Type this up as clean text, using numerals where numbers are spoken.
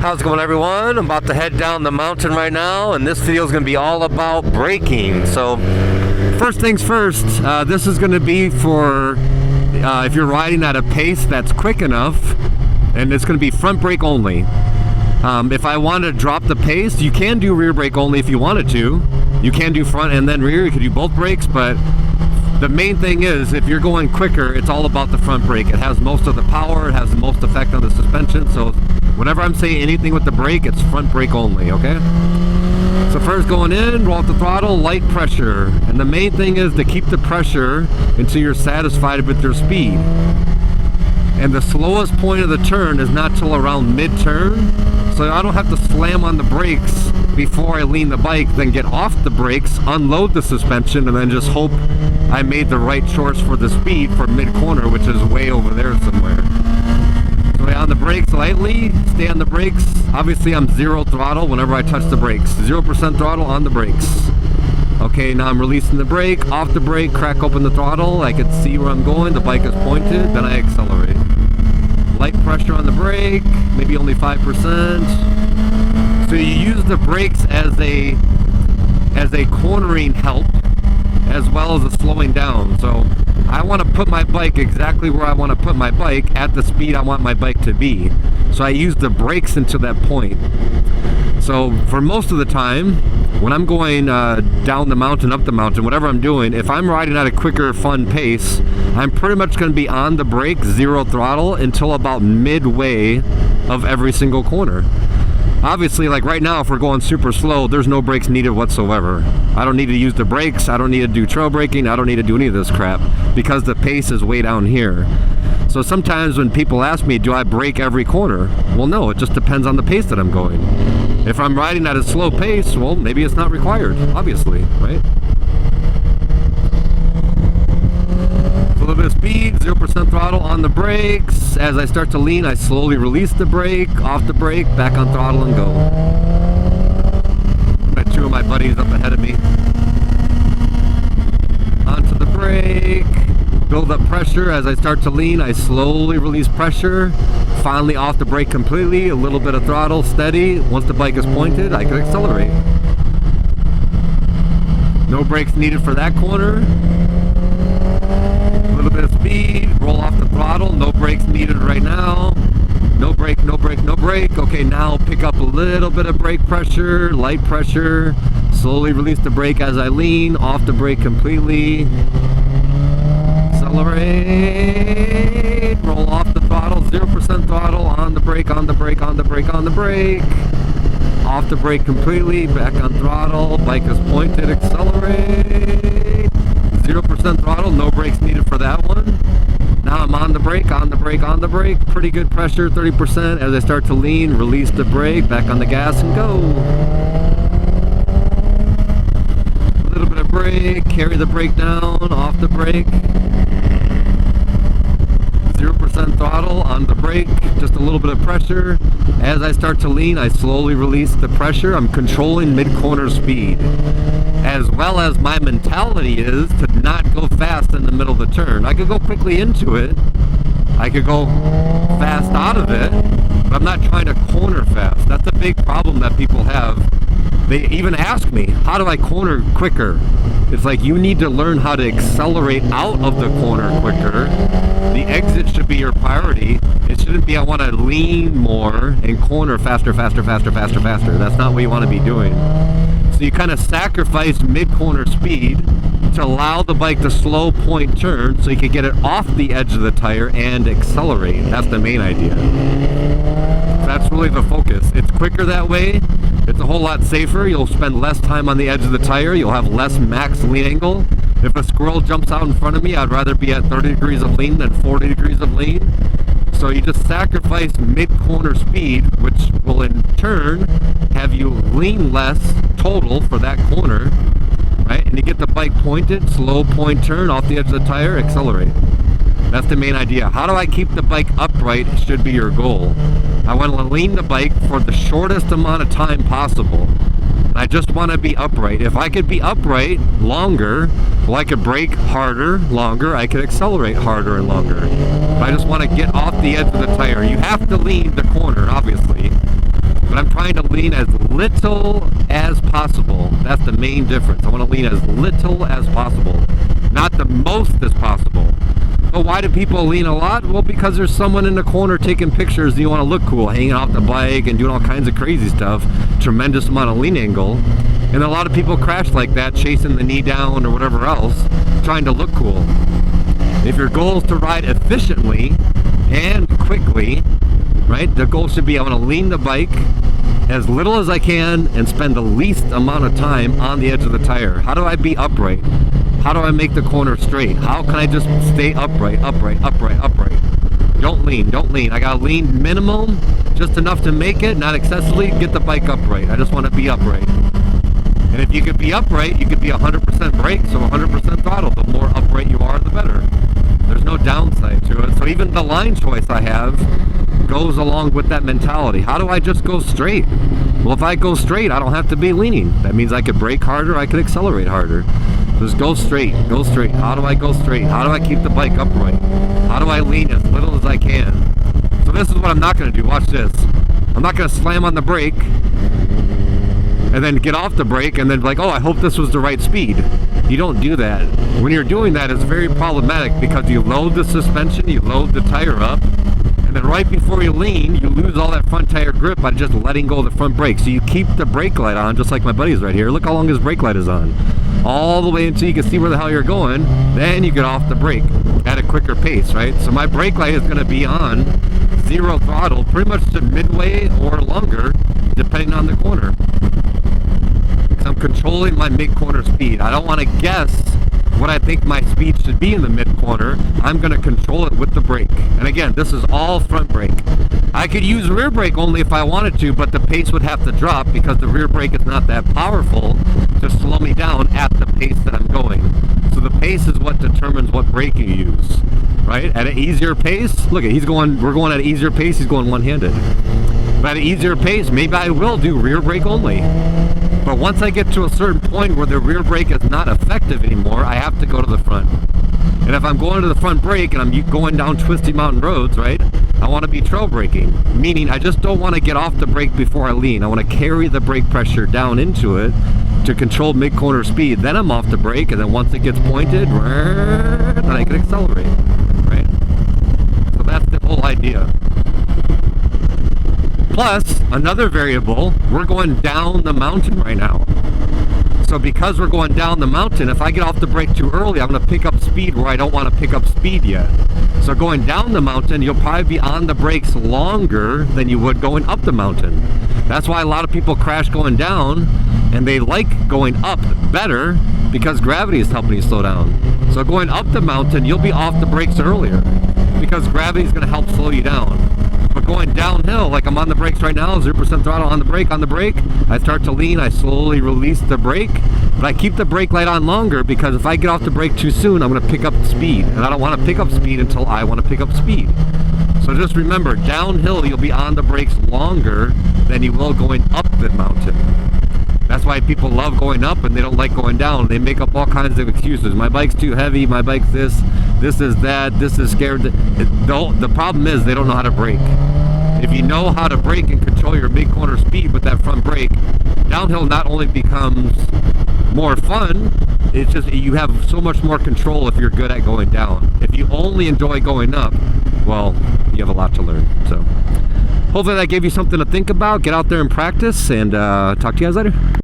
How's it going, everyone? I'm about to head down the mountain right now, and this video is going to be all about braking. So first things first, this is going to be for if you're riding at a pace that's quick enough, and it's going to be front brake only. If I want to drop the pace, you can do rear brake only if you wanted to. You can do front and then rear. You can do both brakes, but the main thing is, if you're going quicker, it's all about the front brake. It has most of the power, it has the most effect on the suspension, so whenever I'm saying anything with the brake, it's front brake only, okay? So first, going in, roll out the throttle, light pressure. And the main thing is to keep the pressure until you're satisfied with your speed. And the slowest point of the turn is not till around mid-turn, so I don't have to slam on the brakes before I lean the bike, then get off the brakes, unload the suspension, and then just hope I made the right choice for the speed for mid-corner, which is way over there somewhere. So on the brakes lightly, stay on the brakes. Obviously I'm zero throttle whenever I touch the brakes. 0% throttle on the brakes. Okay, now I'm releasing the brake, off the brake, crack open the throttle. I can see where I'm going, the bike is pointed, then I accelerate. Light pressure on the brake, maybe only 5%. So you use the brakes as a cornering help, as well as a slowing down. So I want to put my bike exactly where I want to put my bike at the speed I want my bike to be. So I use the brakes until that point. So for most of the time, when I'm going down the mountain, up the mountain, whatever I'm doing, if I'm riding at a quicker, fun pace, I'm pretty much going to be on the brake, zero throttle, until about midway of every single corner. Obviously, like right now, if we're going super slow, there's no brakes needed whatsoever. I don't need to use the brakes, I don't need to do trail braking, I don't need to do any of this crap, because the pace is way down here. So sometimes when people ask me, do I brake every corner? Well, no, it just depends on the pace that I'm going. If I'm riding at a slow pace, well, maybe it's not required, obviously, right? So a little bit of speed, 0% throttle on the brakes. As I start to lean, I slowly release the brake, off the brake, back on throttle and go. Got two of my buddies up ahead of me. Onto the brake. Build up pressure. As I start to lean, I slowly release pressure. Finally off the brake completely, a little bit of throttle, steady. Once the bike is pointed, I can accelerate. No brakes needed for that corner. A little bit of speed, roll off the throttle, no brakes needed right now. No brake, no brake, no brake. Okay, now pick up a little bit of brake pressure, light pressure. Slowly release the brake as I lean, off the brake completely. Accelerate, roll off the throttle, 0% throttle, on the brake, on the brake, on the brake, on the brake. Off the brake completely, back on throttle, bike is pointed, accelerate. 0% throttle, no brakes needed for that one. Now I'm on the brake, on the brake, on the brake. Pretty good pressure, 30%. As I start to lean, release the brake, back on the gas and go. A little bit of brake, carry the brake down, off the brake. 0% throttle on the brake, just a little bit of pressure. As I start to lean, I slowly release the pressure. I'm controlling mid-corner speed. As well as my mentality is to not go fast in the middle of the turn. I could go quickly into it. I could go fast out of it, but I'm not trying to corner fast. That's a big problem that people have. They even ask me, how do I corner quicker? It's like, you need to learn how to accelerate out of the corner quicker. The exit should be your priority. It shouldn't be, I want to lean more and corner faster, faster, faster, faster, faster. That's not what you want to be doing. So you kind of sacrifice mid-corner speed to allow the bike to slow point turn so you can get it off the edge of the tire and accelerate. That's the main idea. That's really the focus. It's quicker that way. It's a whole lot safer. You'll spend less time on the edge of the tire. You'll have less max lean angle. If a squirrel jumps out in front of me, I'd rather be at 30 degrees of lean than 40 degrees of lean. So you just sacrifice mid-corner speed, which will in turn have you lean less total for that corner, right? And you get the bike pointed, slow point turn off the edge of the tire, accelerate. That's the main idea. How do I keep the bike upright should be your goal. I want to lean the bike for the shortest amount of time possible. And I just want to be upright. If I could be upright longer, well, I could brake harder, longer. I could accelerate harder and longer. If I just want to get off the edge of the tire, you have to lean the corner, obviously. I'm trying to lean as little as possible. That's the main difference. I want to lean as little as possible, not the most as possible. But why do people lean a lot? Well, because there's someone in the corner taking pictures and you want to look cool, hanging off the bike and doing all kinds of crazy stuff. Tremendous amount of lean angle. And a lot of people crash like that, chasing the knee down or whatever else, trying to look cool. If your goal is to ride efficiently and quickly, right, the goal should be I want to lean the bike as little as I can and spend the least amount of time on the edge of the tire. How do I be upright? How do I make the corner straight? How can I just stay upright, upright, upright, upright? Don't lean, don't lean. I gotta lean minimum, just enough to make it, not excessively, get the bike upright. I just want to be upright. And if you could be upright, you could be 100% brake, so 100% throttle. The more upright you are, the better. There's no downside to it. So even the line choice I have goes along with that mentality. How do I just go straight? Well, if I go straight, I don't have to be leaning. That means I could brake harder, I could accelerate harder. Just go straight, go straight. How do I go straight? How do I keep the bike upright? How do I lean as little as I can? So this is what I'm not gonna do, watch this. I'm not gonna slam on the brake and then get off the brake and then be like, oh, I hope this was the right speed. You don't do that. When you're doing that, it's very problematic because you load the suspension, you load the tire up, and then right before you lean, you lose all that front tire grip by just letting go of the front brake. So you keep the brake light on, just like my buddy's right here. Look how long his brake light is on. All the way until you can see where the hell you're going, then you get off the brake at a quicker pace, right? So my brake light is gonna be on 0 throttle, pretty much to midway or longer, depending on the corner. I'm controlling my mid-corner speed. I don't want to guess what I think my speed should be in the mid-corner. I'm going to control it with the brake. And again, this is all front brake. I could use rear brake only if I wanted to, but the pace would have to drop because the rear brake is not that powerful to slow me down at the pace that I'm going. So the pace is what determines what brake you use, right? At an easier pace, look, we're going at an easier pace, he's going one-handed. But at an easier pace, maybe I will do rear brake only. But once I get to a certain point where the rear brake is not effective anymore, I have to go to the front. And if I'm going to the front brake and I'm going down twisty mountain roads, right, I want to be trail braking. Meaning I just don't want to get off the brake before I lean. I want to carry the brake pressure down into it to control mid-corner speed. Then I'm off the brake, and then once it gets pointed, then I can accelerate, right? So that's the whole idea. Plus, another variable, we're going down the mountain right now. So because we're going down the mountain, if I get off the brake too early, I'm going to pick up speed where I don't want to pick up speed yet. So going down the mountain, you'll probably be on the brakes longer than you would going up the mountain. That's why a lot of people crash going down, and they like going up better because gravity is helping you slow down. So going up the mountain, you'll be off the brakes earlier because gravity is going to help slow you down. But going downhill, like I'm on the brakes right now, 0% throttle on the brake, I start to lean, I slowly release the brake, but I keep the brake light on longer because if I get off the brake too soon, I'm going to pick up speed, and I don't want to pick up speed until I want to pick up speed. So just remember, downhill you'll be on the brakes longer than you will going up the mountain. That's why people love going up and they don't like going down. They make up all kinds of excuses. My bike's too heavy, my bike's this is that, this is scared. The problem is they don't know how to brake. If you know how to brake and control your mid-corner speed with that front brake, downhill not only becomes more fun, it's just you have so much more control if you're good at going down. If you only enjoy going up, well, you have a lot to learn. So hopefully that gave you something to think about. Get out there and practice, and talk to you guys later.